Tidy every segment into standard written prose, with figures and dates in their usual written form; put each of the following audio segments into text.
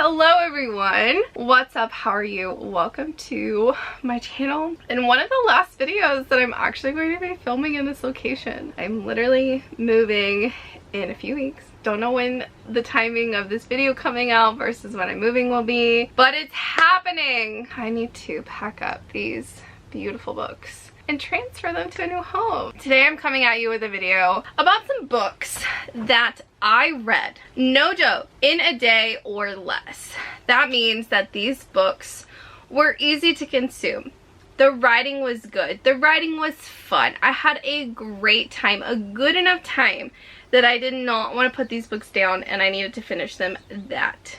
Hello everyone, what's up, how are you? Welcome to my channel and one of the last videos that I'm actually going to be filming in this location. I'm literally moving in a few weeks. Don't know when the timing of this video coming out versus when I'm moving will be, but it's happening. I need to pack up these beautiful books and transfer them to a new home. Today I'm coming at you with a video about some books that I read, no joke, in a day or less. That means that these books were easy to consume. The writing was good. The writing was fun. I had a great time, a good enough time that I did not want to put these books down and I needed to finish them that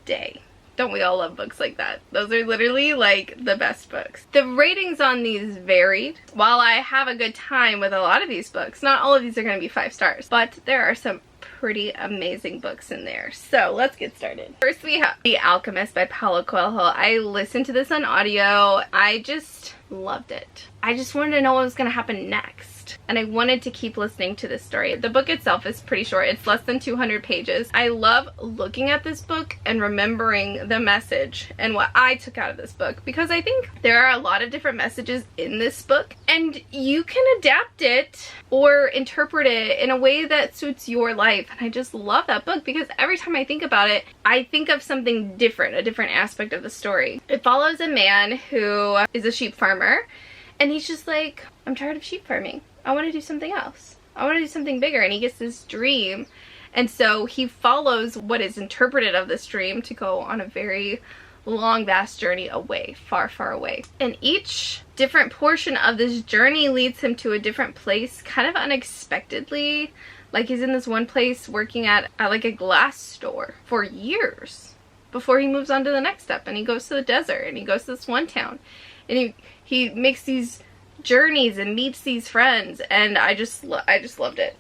day. Don't we all love books like that? Those are literally like the best books. The ratings on these varied. While I have a good time with a lot of these books, not all of these are going to be 5 stars, but there are some pretty amazing books in there. So let's get started. First we have The Alchemist by Paulo Coelho. I listened to this on audio. I just loved it. I just wanted to know what was going to happen next. And I wanted to keep listening to this story. The book itself is pretty short. It's less than 200 pages. I love looking at this book and remembering the message and what I took out of this book, because I think there are a lot of different messages in this book and you can adapt it or interpret it in a way that suits your life. And I just love that book because every time I think about it, I think of something different, a different aspect of the story. It follows a man who is a sheep farmer and he's just like, I'm tired of sheep farming. I want to do something else. I want to do something bigger. And he gets this dream. And so he follows what is interpreted of this dream to go on a very long, vast journey away, far, far away. And each different portion of this journey leads him to a different place, kind of unexpectedly. Like he's in this one place working at like a glass store for years before he moves on to the next step. And he goes to the desert and he goes to this one town. And he makes these journeys and meets these friends, and I just loved it.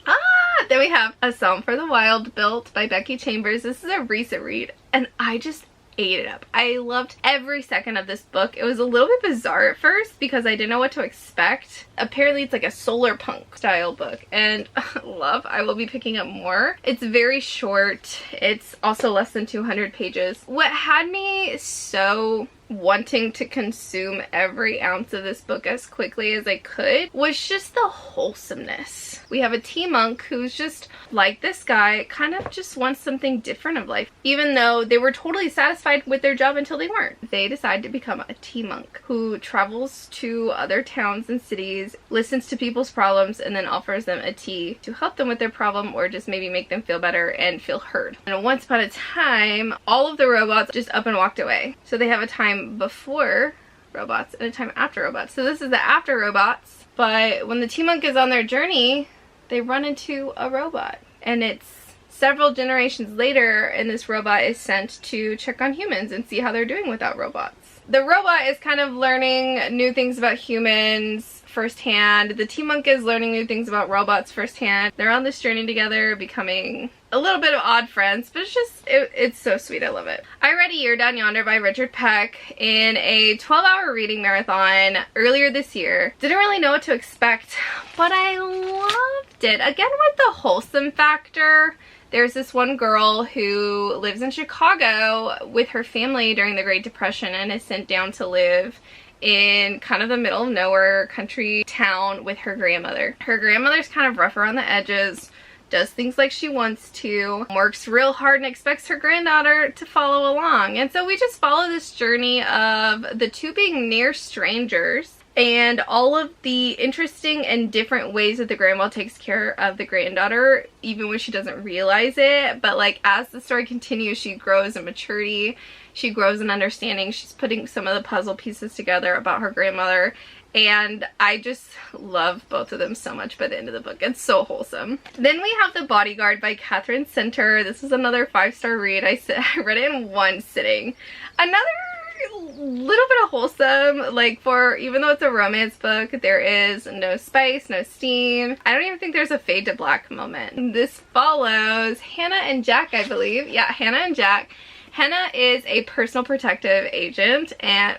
Then we have A Psalm for the Wild Built by Becky Chambers. This is a recent read and I just ate it up. I loved every second of this book. It was a little bit bizarre at first because I didn't know what to expect. Apparently it's like a solar punk style book, and I will be picking up more. It's very short. It's also less than 200 pages. What had me so wanting to consume every ounce of this book as quickly as I could was just the wholesomeness. We have a tea monk who's just like this guy, kind of just wants something different of life. Even though they were totally satisfied with their job until they weren't. They decide to become a tea monk who travels to other towns and cities, listens to people's problems, and then offers them a tea to help them with their problem or just maybe make them feel better and feel heard. And once upon a time, all of the robots just up and walked away. So they have a time before robots and a time after robots. So this is the after robots, but when the tea monk is on their journey, they run into a robot, and it's several generations later, and this robot is sent to check on humans and see how they're doing without robots. The robot is kind of learning new things about humans firsthand. The tea monk is learning new things about robots firsthand. They're on this journey together, becoming a little bit of odd friends, but it's so sweet. I love it. I read A Year Down Yonder by Richard Peck in a 12-hour reading marathon earlier this year. Didn't really know what to expect, but I loved it. Again, with the wholesome factor. There's this one girl who lives in Chicago with her family during the Great Depression and is sent down to live in kind of the middle of nowhere country town with her grandmother. Her grandmother's kind of rough around the edges, does things like she wants to, works real hard and expects her granddaughter to follow along. And so we just follow this journey of the two being near strangers and all of the interesting and different ways that the grandma takes care of the granddaughter, even when she doesn't realize it. But like as the story continues, she grows in maturity, she grows in understanding, she's putting some of the puzzle pieces together about her grandmother. And I just love both of them so much by the end of the book. It's so wholesome. Then we have The Bodyguard by Catherine Center. This is another 5-star read. I read it in one sitting. Another little bit of wholesome, like even though it's a romance book, there is no spice, no steam. I don't even think there's a fade to black moment. This follows Hannah and Jack, I believe. Yeah, Hannah and Jack Hannah is a personal protective agent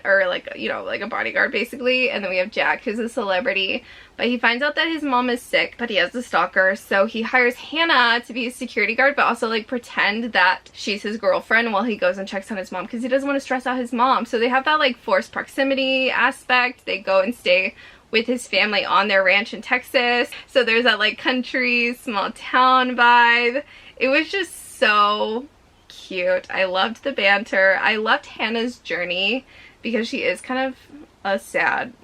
or like, you know, like a bodyguard basically. And then we have Jack, who's a celebrity, but he finds out that his mom is sick, but he has a stalker. So he hires Hannah to be his security guard, but also like pretend that she's his girlfriend while he goes and checks on his mom because he doesn't want to stress out his mom. So they have that like forced proximity aspect. They go and stay with his family on their ranch in Texas. So there's that like country, small town vibe. It was just so cute. I loved the banter. I loved Hannah's journey because she is kind of a sad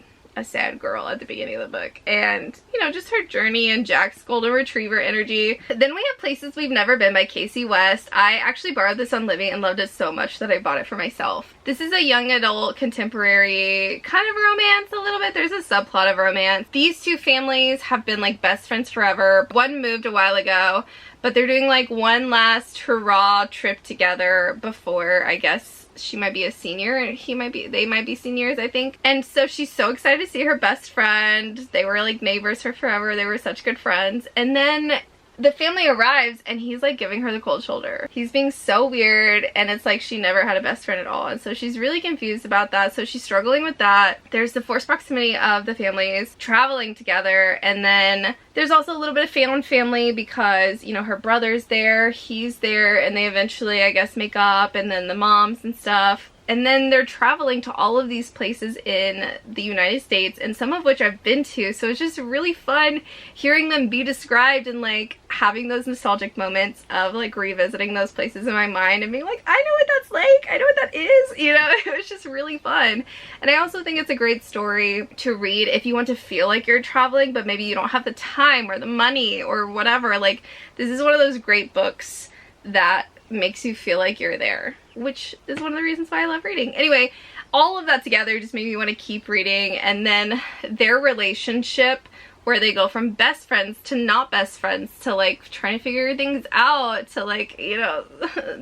girl at the beginning of the book, and you know, just her journey and Jack's golden retriever energy. Then we have Places We've Never Been by Casey West. I actually borrowed this on Living and loved it so much that I bought it for myself. This is a young adult contemporary kind of romance a little bit. There's a subplot of romance. These two families have been like best friends forever. One moved a while ago, but they're doing like one last hurrah trip together before, I guess, she might be a senior and they might be seniors, I think. And so she's so excited to see her best friend. They were like neighbors for forever. They were such good friends. And then the family arrives and he's like giving her the cold shoulder. He's being so weird, and it's like she never had a best friend at all. And so she's really confused about that. So she's struggling with that. There's the forced proximity of the families traveling together. And then there's also a little bit of found family because, you know, her brother's there, he's there, and they eventually, I guess, make up, and then the moms and stuff. And then they're traveling to all of these places in the United States, and some of which I've been to, so it's just really fun hearing them be described and like having those nostalgic moments of like revisiting those places in my mind and being like, I know what that's like, I know what that is, you know. It was just really fun. And I also think it's a great story to read if you want to feel like you're traveling, but maybe you don't have the time or the money or whatever. Like, this is one of those great books that makes you feel like you're there, which is one of the reasons why I love reading. Anyway, all of that together just made me want to keep reading. And then their relationship, where they go from best friends to not best friends to like trying to figure things out to like, you know,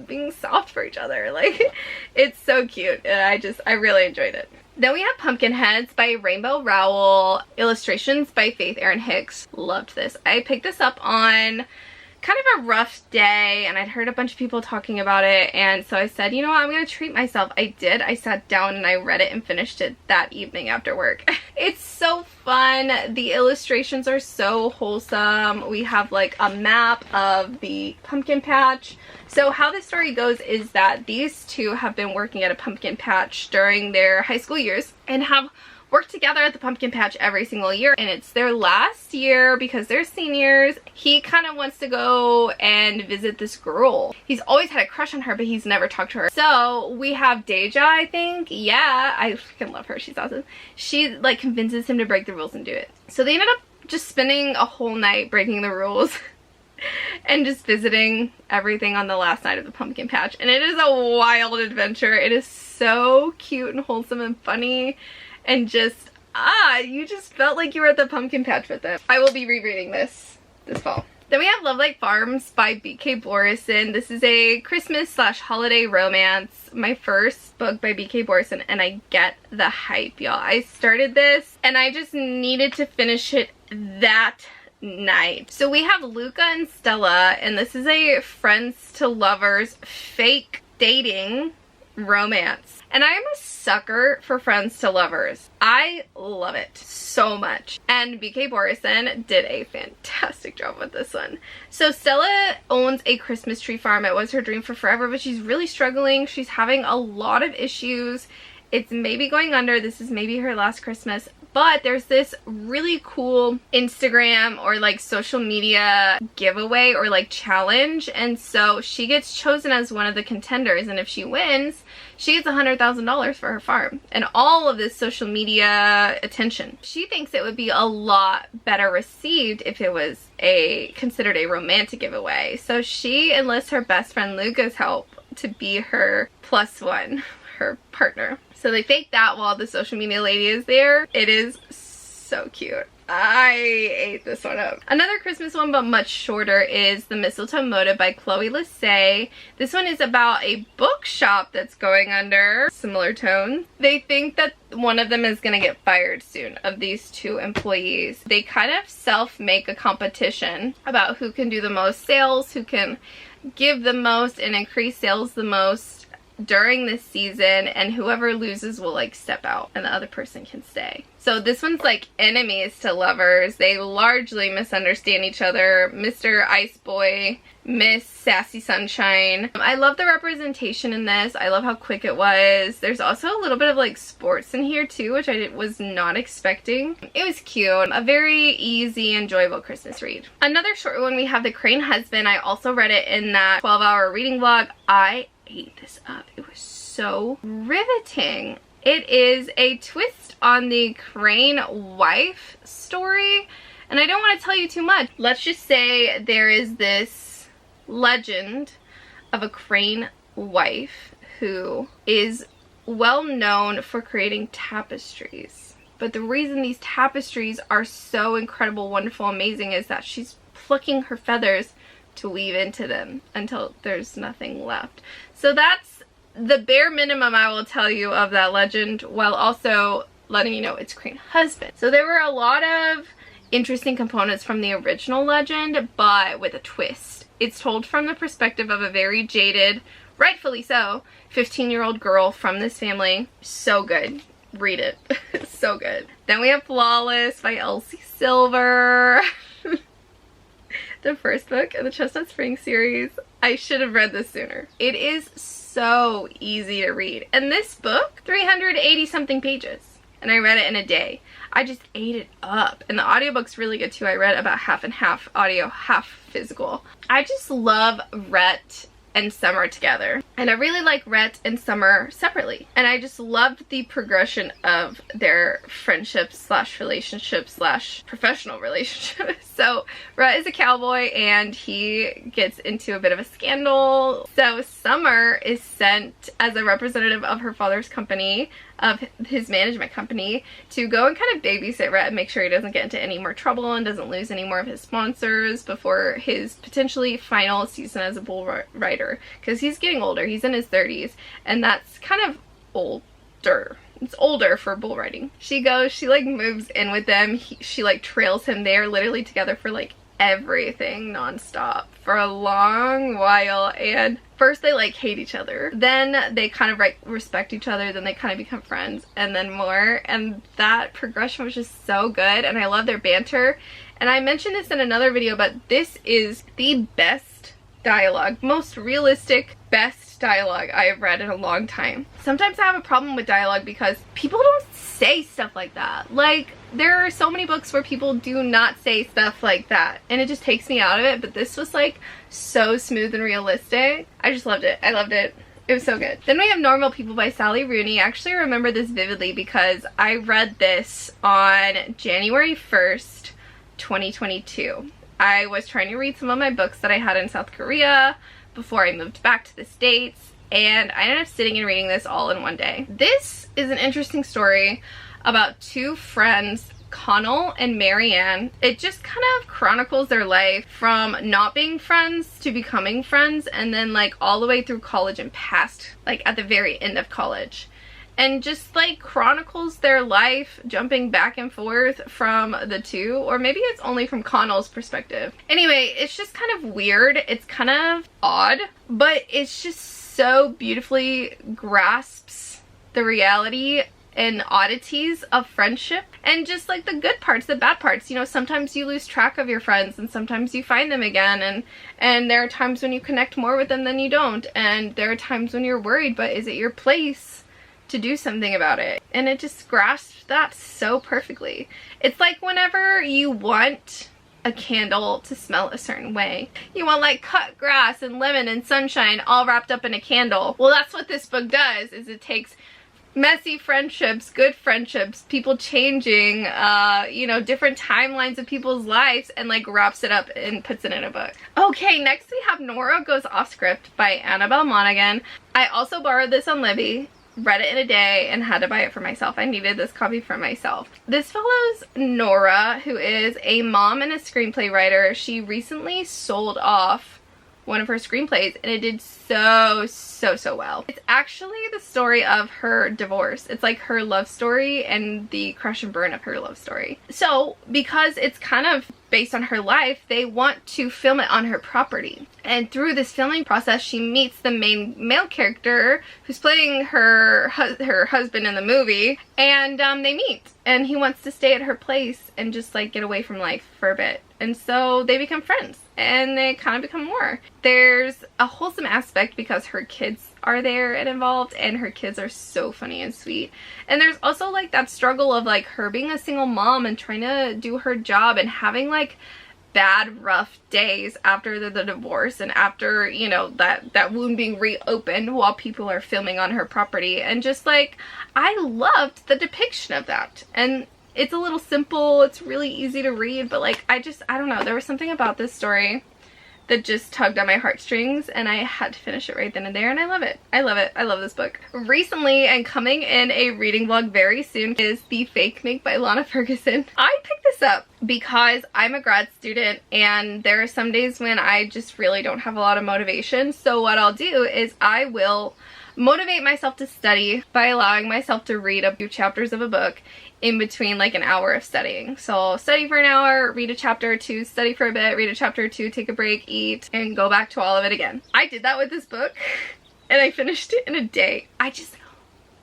being soft for each other. Like, it's so cute. I really enjoyed it. Then we have Pumpkinheads by Rainbow Rowell, illustrations by Faith Erin Hicks. Loved this. I picked this up on kind of a rough day, and I'd heard a bunch of people talking about it, and so I said, you know what, I'm gonna treat myself. I did. I sat down and I read it and finished it that evening after work. It's so fun. The illustrations are so wholesome. We have like a map of the pumpkin patch. So how the story goes is that these two have been working at a pumpkin patch during their high school years and have work together at the pumpkin patch every single year, and it's their last year because they're seniors. He kind of wants to go and visit this girl. He's always had a crush on her, but he's never talked to her. So we have Deja, I think. Yeah, I freaking love her. She's awesome. She like convinces him to break the rules and do it. So they ended up just spending a whole night breaking the rules and just visiting everything on the last night of the pumpkin patch, and it is a wild adventure. It is so cute and wholesome and funny. And just, you just felt like you were at the pumpkin patch with them. I will be rereading this fall. Then we have Love Like Farms by B.K. Borison. This is a Christmas/holiday romance. My first book by B.K. Borison, and I get the hype, y'all. I started this and I just needed to finish it that night. So we have Luca and Stella, and this is a friends to lovers fake dating romance. And I am a sucker for friends to lovers. I love it so much. And B.K. Borison did a fantastic job with this one. So Stella owns a Christmas tree farm. It was her dream for forever, but she's really struggling. She's having a lot of issues. It's maybe going under. This is maybe her last Christmas. But there's this really cool Instagram or like social media giveaway or like challenge. And so she gets chosen as one of the contenders. And if she wins, she gets $100,000 for her farm and all of this social media attention. She thinks it would be a lot better received if it was considered a romantic giveaway. So she enlists her best friend Luca's help to be her +1, her partner. So they fake that while the social media lady is there. It is so cute. I ate this one up. Another Christmas one, but much shorter, is The Mistleto Motive by Chloe Lissay. This one is about a bookshop that's going under. Similar tones. They think that one of them is going to get fired soon, of these two employees. They kind of self-make a competition about who can do the most sales, who can give the most and increase sales the most. during this season, and whoever loses will like step out and the other person can stay. So this one's like enemies to lovers. They largely misunderstand each other. Mr. Ice Boy, Miss Sassy Sunshine. I love the representation in this. I love how quick it was. There's also a little bit of like sports in here too, which I was not expecting. It was cute. A very easy, enjoyable Christmas read. Another short one, we have The Crane Husband. I also read it in that 12-hour reading vlog. I ate this up. It was so riveting. It is a twist on the Crane wife story, and I don't want to tell you too much. Let's just say there is this legend of a Crane wife who is well known for creating tapestries. But the reason these tapestries are so incredible, wonderful, amazing is that she's plucking her feathers to weave into them until there's nothing left. So that's the bare minimum I will tell you of that legend, while also letting you know it's Crane Husband. So there were a lot of interesting components from the original legend, but with a twist. It's told from the perspective of a very jaded, rightfully so, 15-year-old girl from this family. So good. Read it. So good. Then we have Flawless by Elsie Silver. The first book in the Chestnut Springs series. I should have read this sooner. It is so easy to read. And this book, 380 something pages. And I read it in a day. I just ate it up. And the audiobook's really good too. I read about half and half audio, half physical. I just love Rhett and Summer together. And I really like Rhett and Summer separately. And I just loved the progression of their friendship slash relationship slash professional relationship. So Rhett is a cowboy and he gets into a bit of a scandal. So Summer is sent as a representative of her father's company, of his management company, to go and kind of babysit Rhett and make sure he doesn't get into any more trouble and doesn't lose any more of his sponsors before his potentially final season as a bull rider, because he's getting older. He's in his 30s, and that's kind of older. It's older for bull riding. She goes, she like moves in with them. She like trails him. They are literally together for like everything nonstop for a long while, and first they like hate each other, then they kind of like respect each other, then they kind of become friends, and then more, and that progression was just so good. And I love their banter. And I mentioned this in another video, but this is the best dialogue, most realistic, best dialogue I have read in a long time. Sometimes I have a problem with dialogue because people don't say stuff like that. Like, there are so many books where people do not say stuff like that, and it just takes me out of it. But this was like so smooth and realistic. I just loved it. I loved it. It was so good. Then we have Normal People by Sally Rooney. I actually remember this vividly because I read this on January 1st, 2022. I was trying to read some of my books that I had in South Korea before I moved back to the States, and I ended up sitting and reading this all in one day. This is an interesting story about two friends, Connell and Marianne. It just kind of chronicles their life from not being friends to becoming friends, and then like all the way through college and past, like at the very end of college. And just like chronicles their life, jumping back and forth from the two, or maybe it's only from Connell's perspective. Anyway, it's just kind of weird. It's kind of odd, but it's just so beautifully grasps the reality and oddities of friendship, and just like the good parts, the bad parts. You know, sometimes you lose track of your friends and sometimes you find them again, and there are times when you connect more with them than you don't, and there are times when you're worried, but is it your place to do something about it? And it just grasps that so perfectly. It's like whenever you want a candle to smell a certain way, you want like cut grass and lemon and sunshine all wrapped up in a candle. Well, that's what this book does, is it takes messy friendships, good friendships, people changing, you know, different timelines of people's lives, and like wraps it up and puts it in a book. Okay, next we have Nora Goes Off Script by Annabelle Monaghan. I also borrowed this on Libby, read it in a day, and had to buy it for myself. I needed this copy for myself. This follows Nora, who is a mom and a screenplay writer. She recently sold off one of her screenplays, and it did so well. It's actually the story of her divorce. It's like her love story and the crash and burn of her love story. So because it's kind of based on her life, they want to film it on her property. And through this filming process, she meets the main male character who's playing her husband in the movie, and they meet. And he wants to stay at her place and just like get away from life for a bit. And so they become friends, and they kind of become more. There's a wholesome aspect because her kids are there and involved, and her kids are so funny and sweet. And there's also like that struggle of like her being a single mom and trying to do her job and having like bad rough days after the divorce, and after, you know, that wound being reopened while people are filming on her property. And just like, I loved the depiction of that. And it's a little simple, it's really easy to read, but like I don't know, there was something about this story that just tugged on my heartstrings, and I had to finish it right then and there, and I love it. I love it. I love this book. Recently, and coming in a reading vlog very soon, is The Fake Make by Lana Ferguson. I picked this up because I'm a grad student, and there are some days when I just really don't have a lot of motivation. So what I'll do is I will motivate myself to study by allowing myself to read a few chapters of a book in between like an hour of studying. So I'll study for an hour, read a chapter or two, study for a bit, read a chapter or two, take a break, eat, and go back to all of it again. I did that with this book, and I finished it in a day. I just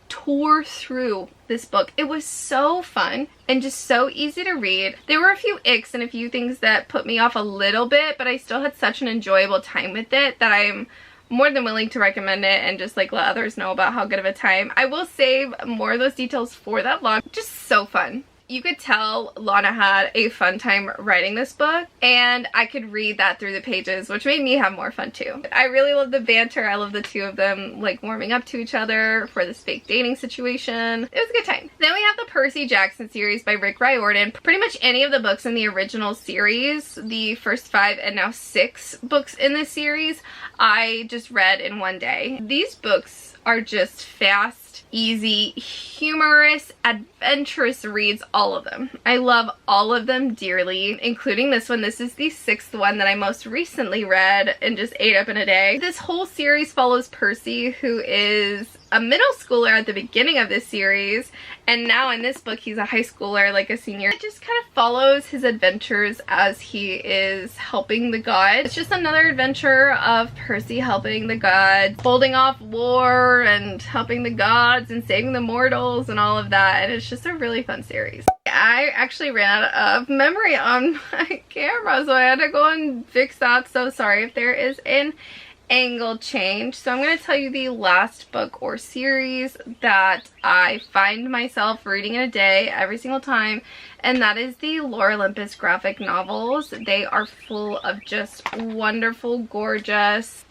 tore through this book. It was so fun and just so easy to read. There were a few icks and a few things that put me off a little bit, but I still had such an enjoyable time with it that I'm more than willing to recommend it and just like let others know about how good of a time. I will save more of those details for that vlog. Just so fun. You could tell Lana had a fun time writing this book, and I could read that through the pages, which made me have more fun too. I really love the banter. I love the two of them like warming up to each other for this fake dating situation. It was a good time. Then we have the Percy Jackson series by Rick Riordan. Pretty much any of the books in the original series, the first 5 and now 6 books in this series, I just read in one day. These books are just fast, easy, humorous, adventurous reads, all of them. I love all of them dearly, including this one. This is the 6th one that I most recently read and just ate up in a day. This whole series follows Percy, who is a middle schooler at the beginning of this series, and now in this book he's a high schooler, like a senior. It just kind of follows his adventures as he is helping the gods. It's just another adventure of Percy helping the gods, holding off war and helping the gods and saving the mortals and all of that, and it's just a really fun series. I actually ran out of memory on my camera, so I had to go and fix that. So sorry if there is an angle change. So I'm going to tell you the last book or series that I find myself reading in a day every single time, and that is the Laur Olympus graphic novels. They are full of just wonderful, gorgeous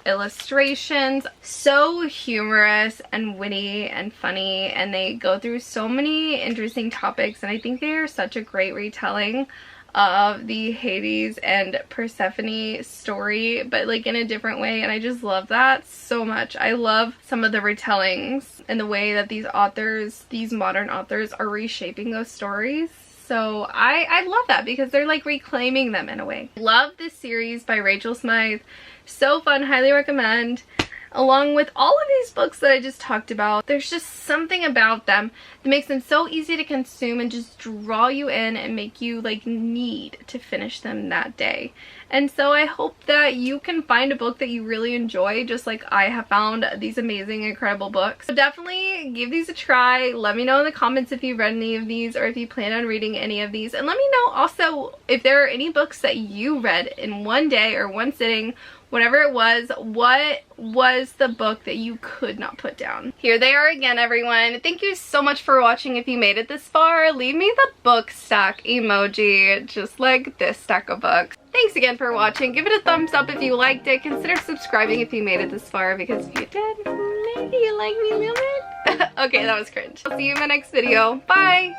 illustrations, so humorous and witty and funny, and they go through so many interesting topics, and I think they are such a great retelling of the Hades and Persephone story, but like in a different way, and I just love that so much. I love some of the retellings and the way that these authors, these modern authors, are reshaping those stories. So I love that because they're like reclaiming them in a way. Love this series by Rachel Smythe. So fun, highly recommend. Along with all of these books that I just talked about, there's just something about them that makes them so easy to consume and just draw you in and make you like need to finish them that day. And so I hope that you can find a book that you really enjoy, just like I have found these amazing, incredible books. So definitely give these a try. Let me know in the comments if you've read any of these or if you plan on reading any of these. And let me know also if there are any books that you read in one day or one sitting, whatever it was. What was the book that you could not put down? Here they are again, everyone. Thank you so much for watching. If you made it this far, leave me the book stack emoji, just like this stack of books. Thanks again for watching. Give it a thumbs up if you liked it. Consider subscribing if you made it this far, because if you did, maybe you like me a little bit. Okay, that was cringe. I'll see you in my next video. Bye!